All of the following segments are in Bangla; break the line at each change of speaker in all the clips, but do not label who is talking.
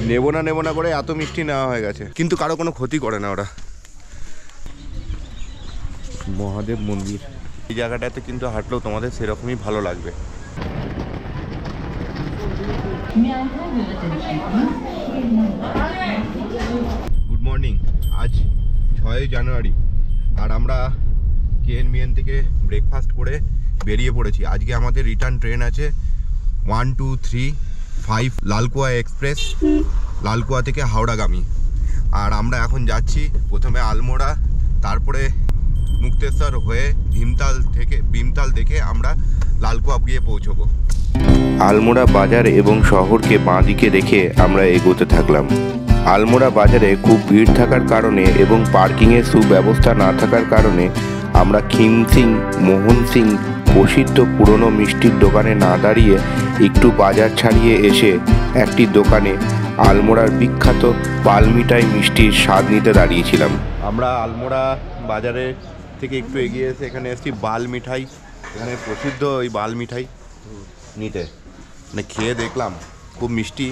নেবো না করে এত মিষ্টি নেওয়া হয়ে গেছে, কিন্তু কারো কোনো ক্ষতি করে না ওরা। মহাদেব মন্দির, এই জায়গাটাতে কিন্তু হাঁটলেও তোমাদের সেরকমই ভালো লাগবে। গুড মর্নিং, আজ 6 জানুয়ারি, আর আমরা কেএনবিএন থেকে ব্রেকফাস্ট করে বেরিয়ে পড়েছি। আজকে আমাদের রিটার্ন ট্রেন আছে 1235 লালকুয়া এক্সপ্রেস, লালকুয়া থেকে হাওড়াগামী। আর আমরা এখন যাচ্ছি প্রথমে আলমোড়া, তারপরে মুক্তেশ্বর হয়ে ভীমতাল দেখে আমরা লালকুয়া গিয়ে পৌঁছবো। আলমোড়া বাজার এবং শহরকে বাঁ দিকে রেখে আমরা এগোতে থাকলাম। আলমোড়া বাজারে খুব ভিড় থাকার কারণে এবং পার্কিংয়ের সুব্যবস্থা না থাকার কারণে আমরা খিম সিং, মোহন সিং প্রসিদ্ধ পুরনো মিষ্টির দোকানে না দাঁড়িয়ে একটু বাজার ছাড়িয়ে এসে একটি দোকানে আলমোড়ার বিখ্যাত পালমিঠাই মিষ্টির স্বাদ নিতে দাঁড়িয়েছিলাম। আমরা আলমোড়া বাজারে থেকে একটু এগিয়ে এসে এখানে এসেছি বাল মিঠাই, এখানে প্রসিদ্ধ ওই বাল মিঠাই নিতে। মানে খেয়ে দেখলাম খুব মিষ্টি,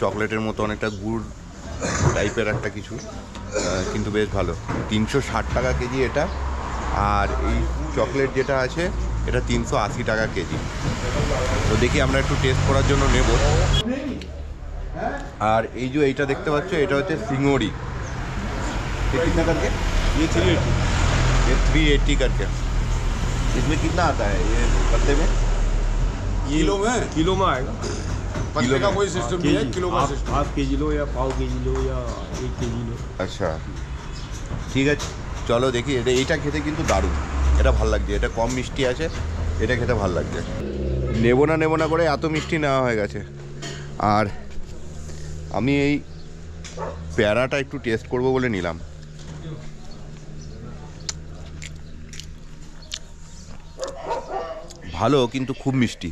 চকলেটের মতো অনেকটা গুড় টাইপের একটা কিছু, কিন্তু বেশ ভালো। 360 টাকা কেজি এটা, আর এই চকলেট যেটা আছে এটা 380 টাকা কেজি। তো দেখি আমরা একটু টেস্ট করার জন্য নেব। আর এই যে এইটা দেখতে পাচ্ছ, এটা হচ্ছে সিঙ্গড়ি। कितना करके? ये 380। ये 380 करके। इसमें कितना आता है ये पत्ते में?
किलो में आएगा।
किलो
का कोई सिस्टम नहीं है, किलो का सिस्टम।
हाफ के जी लो या पाव के जी लो या 1 केजी लो।
আচ্ছা ঠিক আছে, চলো দেখি। এইটা খেতে কিন্তু দারুণ, এটা ভাল লাগছে, এটা কম মিষ্টি আছে, এটা খেতে ভাল লাগছে। নেবো না করে এত মিষ্টি নেওয়া হয়ে গেছে। আর আমি এই প্যারাটা একটু টেস্ট করব বলে নিলাম। ভালো, কিন্তু খুব মিষ্টি।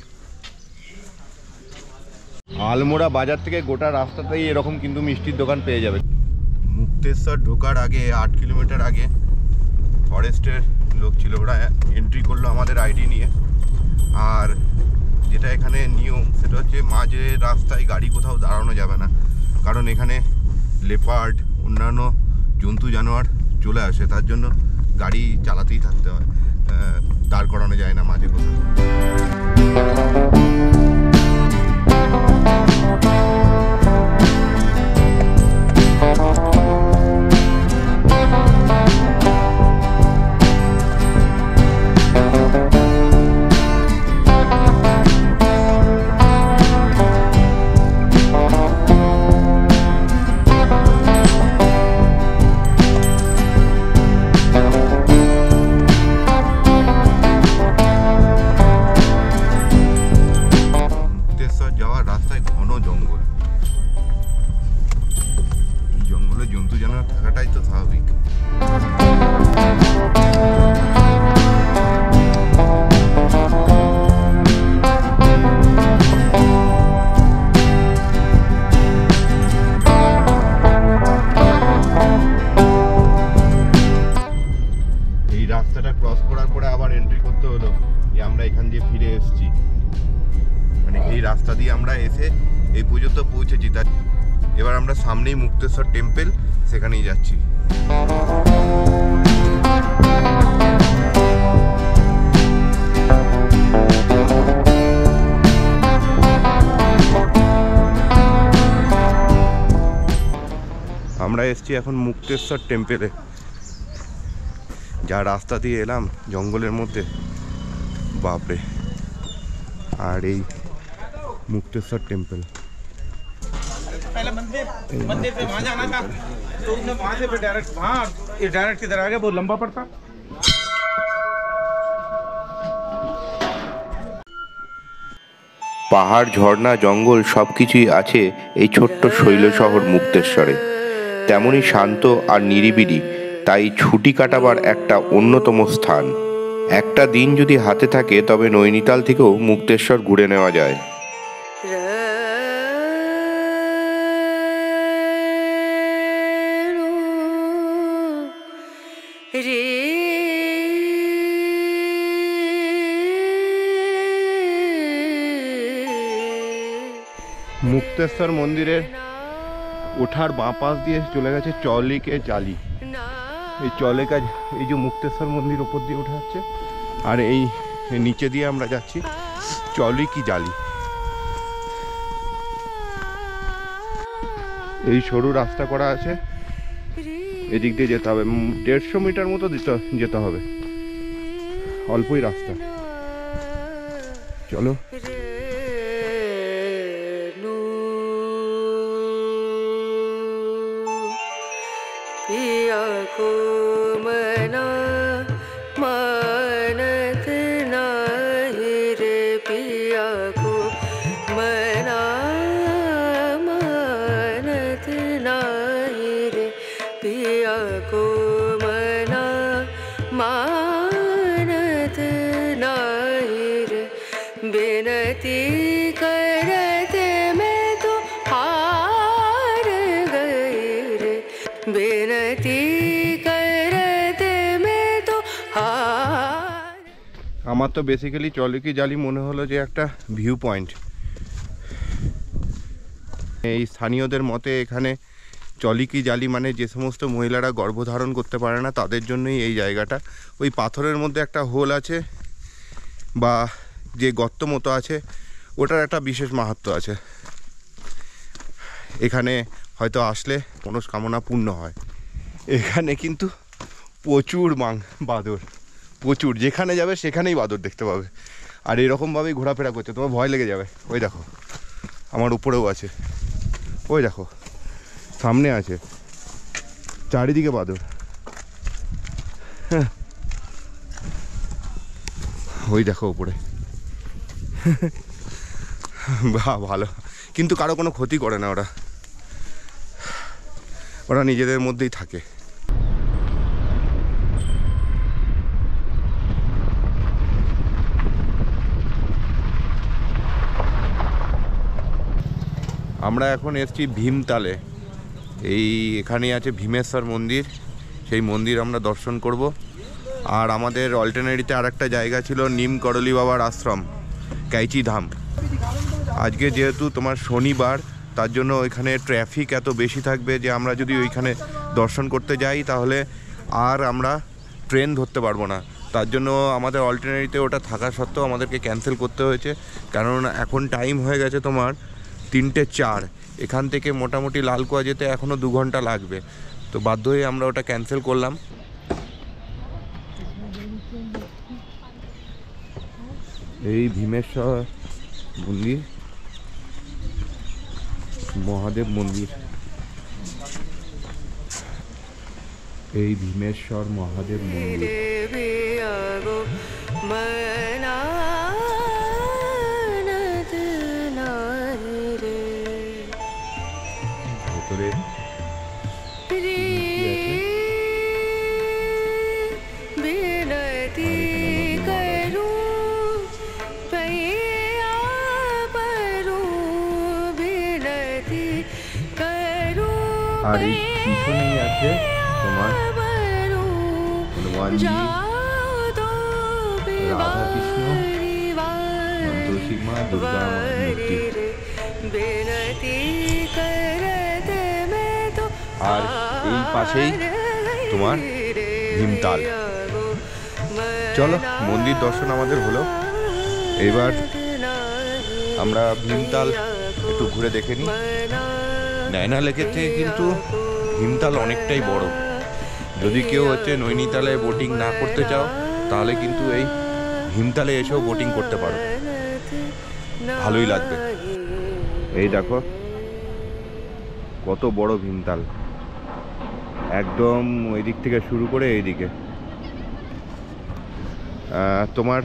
আলমোড়া বাজার থেকে গোটা রাস্তাতেই এরকম কিন্তু মিষ্টির দোকান পেয়ে যাবে। মুক্তেশ্বর ঢোকার আগে 8 কিলোমিটার আগে ফরেস্টের লোক ছিল, ওরা এন্ট্রি করলো আমাদের আইডি নিয়ে। আর যেটা এখানে নিয়ম সেটা হচ্ছে মাঝে রাস্তায় গাড়ি কোথাও দাঁড়ানো যাবে না, কারণ এখানে লেপার্ড অন্যান্য জন্তু জানোয়ার চলে আসে, তার জন্য গাড়ি চালাতেই থাকতে হয়, দাঁড় করানো যায় না মাঝে কোথাও। রাস্তাটা ক্রস করার পরে আবার এন্ট্রি করতে হলো যে আমরা এখান দিয়ে ফিরে এসেছি, মানে এই রাস্তা দিয়ে আমরা এসে এই পর্যন্ত পৌঁছেছি। তার এবার আমরা সামনেই মুক্তেশ্বর টেম্পল, সেখানেই যাচ্ছি। আমরা এসেছি এখন মুক্তেশ্বর টেম্পলে। যা রাস্তা দিয়ে এলাম জঙ্গলের মধ্যে, বাপরে। আর এই মুক্তেশ্বর টেম্পল।
पहले मंदिर पे वहाँ जाना था, तो उसने वहाँ से डायरेक्ट वहाँ डायरेक्ट किधर आ गया, बहुत लंबा पड़ता।
পাহাড়, ঝর্ণা, জঙ্গল সবকিছুই আছে এই ছোট্ট শৈল শহর মুক্তেশ্বরে। তেমনই শান্ত আর নিরিবিলি, তাই ছুটি কাটাবার একটা অন্যতম স্থান। একটা দিন যদি হাতে থাকে তবে নৈনিতাল থেকেও মুক্তেশ্বর ঘুরে নেওয়া যায়।
মুক্তেশ্বর মন্দিরের ওঠার বাঁ পাশ দিয়ে চলে গেছে চলিকে জালি। এই চলেকা, এই যে মুক্তেশ্বর মন্দির ওপর দিয়ে উঠে যাচ্ছে, আর এই নিচে দিয়ে আমরা যাচ্ছি চলিকি জালি। এই সরু রাস্তা করা আছে, এদিক দিয়ে যেতে হবে, 150 মিটার মতো যেতে হবে, অল্পই রাস্তা। চলো।
पिया को मना मानत नाही रे, पिया को मना मानत नाही रे, पिया को मना मानत नाही रे, बिनती करते मैं तो हार गई रे, बिनती करते मैं तो हार।
আমার তো বেসিক্যালি চলিকি জালি মনে হলো যে একটা ভিউ পয়েন্ট। এই স্থানীয়দের মতে এখানে চলিকি জালি মানে যে সমস্ত মহিলারা গর্ভধারণ করতে পারে না তাদের জন্যই এই জায়গাটা। ওই পাথরের মধ্যে একটা হোল আছে বা যে গর্ত মতো আছে, ওটার একটা বিশেষ মাহাত্ম্য আছে। এখানে হয়তো আসলে মনস্কামনা পূর্ণ হয়। এখানে কিন্তু প্রচুর বাঁদর, প্রচুর, যেখানে যাবে সেখানেই বাঁদর দেখতে পাবে। আর এরকমভাবেই ঘোরাফেরা করছে, তোমার ভয় লেগে যাবে। ওই দেখো আমার উপরেও আছে, ওই দেখো সামনে আছে, চারিদিকে বাঁদর। ওই দেখো উপরে। বাহ, ভালো, কিন্তু কারো কোনো ক্ষতি করে না ওরা, ওরা নিজেদের মধ্যেই থাকে। আমরা এখন এসেছি ভীমতালে। এখানেই আছে ভীমেশ্বর মন্দির, সেই মন্দির আমরা দর্শন করব। আর আমাদের অল্টারনেটিতে আর একটা জায়গা ছিল নিম করলি বাবার আশ্রম, কাইচি ধাম। আজকে যেহেতু তোমার শনিবার, তার জন্য ওইখানে ট্রাফিক এত বেশি থাকবে যে আমরা যদি ওইখানে দর্শন করতে যাই তাহলে আর আমরা ট্রেন ধরতে পারবো না। তার জন্য আমাদের অল্টারনেটিতে ওটা থাকা সত্ত্বেও আমাদেরকে ক্যান্সেল করতে হয়েছে, কারণ এখন টাইম হয়ে গেছে তোমার 3:04। এখান থেকে মোটামুটি লালকুয়া যেতে এখনও 2 ঘন্টা লাগবে। তো বাধ্য হয়ে আমরা ওটা ক্যান্সেল করলাম। এই ভীমেশ্বর মন্দির, মহাদেব মন্দির, এই ভীমেশ্বর মহাদেব মন্দির। ভেতরে আর এই পিছনেই আছে তোমার হনুমানজি, রাধাকৃষ্ণ, সন্তোষী মা, দুর্গা মূর্তি। আর এই পাশেই তোমার ভীমতাল। চলো, মন্দির দর্শন আমাদের হলো, এবার আমরা ভীমতাল একটু ঘুরে দেখে নিই। নয়না লেকের থেকে কিন্তু ভীমতাল অনেকটাই বড়। যদি কেউ নৈনিতালে বোটিং না করতে চাও তাহলে কিন্তু এই ভীমতালে এসেও বোটিং করতে পারো, ভালোই লাগবে। এই দেখো কত বড় ভীমতাল, একদম ওই দিক থেকে শুরু করে এইদিকে। তোমার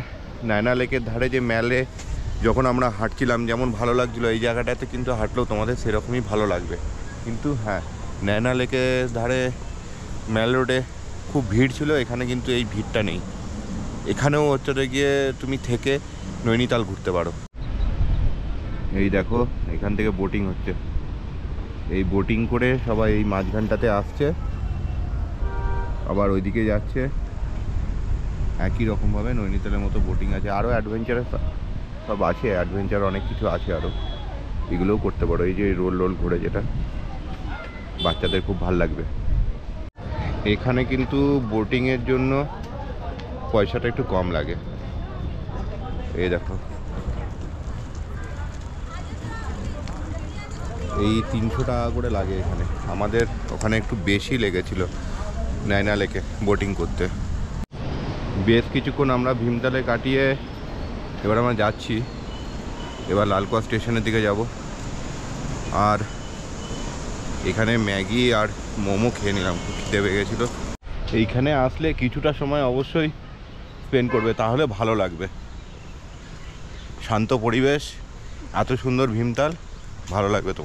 নয়না লেকের ধারে যে মেলে যখন আমরা হাঁটছিলাম যেমন ভালো লাগছিলো, এই জায়গাটাতে কিন্তু হাঁটলেও তোমাদের সেরকমই ভালো লাগবে। কিন্তু হ্যাঁ, নয়না লেকের ধারে মেল রোডে খুব ভিড় ছিল, এখানে কিন্তু এই ভিড়টা নেই। এখানেও গিয়ে তুমি থেকে নৈনিতাল ঘুরতে পারো। এই দেখো এখান থেকে বোটিং হচ্ছে, এই বোটিং করে সবাই এই মাঝখানটাতে আসছে, আবার ওইদিকে যাচ্ছে। একই রকমভাবে নৈনিতালের মতো বোটিং আছে, আরও অ্যাডভেঞ্চারাস সব আছে, অ্যাডভেঞ্চার অনেক কিছু আছে আরও, এগুলোও করতে পারো। এই যে রোল ঘুরে যেটা বাচ্চাদের খুব ভালো লাগবে। এখানে কিন্তু বোটিংয়ের জন্য পয়সাটা একটু কম লাগে। এই দেখো, এই 300 টাকা করে লাগে এখানে। আমাদের ওখানে একটু বেশি লেগেছিল নাইনা লেকে বোটিং করতে। বেশ কিছুক্ষণ আমরা ভীমতালে কাটিয়ে এবার আমরা যাচ্ছি, এবার লালকুয়া স্টেশনের দিকে যাব। আর এখানে ম্যাগি আর মোমো খেয়ে নিলাম, খুব খিদে পেয়ে গেছিলো। এইখানে আসলে কিছুটা সময় অবশ্যই স্পেন্ড করবে, তাহলে ভালো লাগবে। শান্ত পরিবেশ, এত সুন্দর ভীমতাল, ভালো লাগবে তো।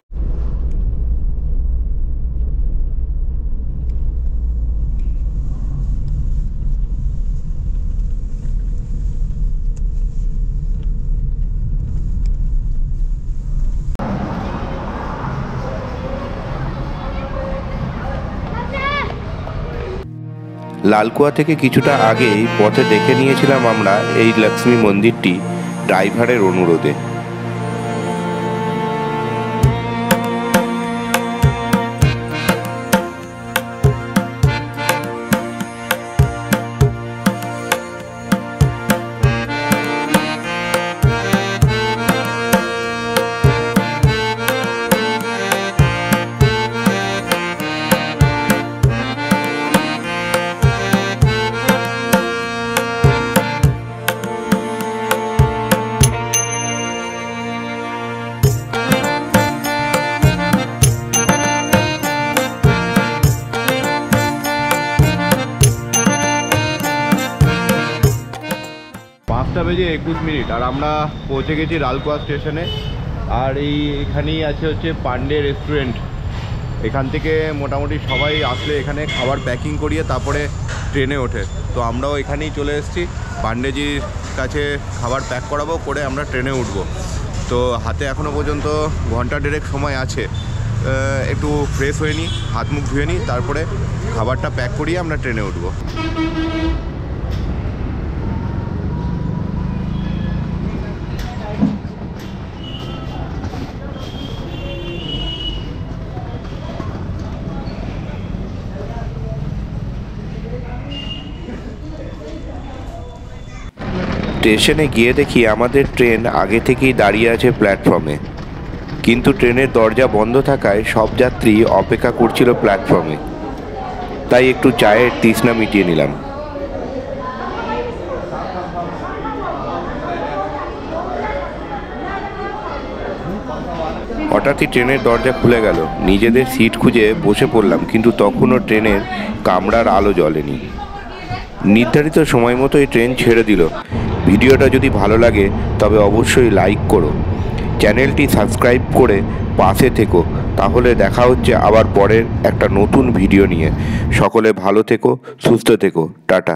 লালকুয়া থেকে কিছুটা আগেই পথে দেখে নিয়েছিলাম আমরা এই লক্ষ্মী মন্দিরটি ড্রাইভারের অনুরোধে।
বেজে 21 মিনিট আর আমরা পৌঁছে গেছি লালকুয়া স্টেশনে। আর এখানেই আছে হচ্ছে পান্ডে রেস্টুরেন্ট। এখান থেকে মোটামুটি সবাই আসলে এখানে খাবার প্যাকিং করিয়ে তারপরে ট্রেনে ওঠে। তো আমরাও এখানেই চলে এসেছি, পান্ডেজির কাছে খাবার প্যাক করাবো, করে আমরা ট্রেনে উঠব। তো হাতে এখনও পর্যন্ত ঘন্টা দেড়েক সময় আছে, একটু ফ্রেশ হয়ে নিই, হাত মুখ ধুয়ে নিই, তারপরে খাবারটা প্যাক করিয়ে আমরা ট্রেনে উঠব।
স্টেশনে গিয়ে দেখি আমাদের ট্রেন আগে থেকেই দাঁড়িয়ে আছে প্ল্যাটফর্মে, কিন্তু ট্রেনের দরজা বন্ধ থাকায় সব যাত্রী অপেক্ষা করছিল প্ল্যাটফর্মে। তাই একটু চায়ের তৃষ্ণা মিটিয়ে নিলাম। হঠাৎই ট্রেনের দরজা খুলে গেল, নিজেদের সিট খুঁজে বসে পড়লাম, কিন্তু তখনও ট্রেনের কামরার আলো জ্বলেনি। নির্ধারিত সময় মতোই ট্রেন ছেড়ে দিল। ভিডিওটা যদি ভালো লাগে তবে অবশ্যই লাইক করো, চ্যানেলটি সাবস্ক্রাইব করে পাশে থেকো। তাহলে দেখা হচ্ছে আবার পরের একটা নতুন ভিডিও নিয়ে। সকলে ভালো থেকো, সুস্থ থেকো, টাটা।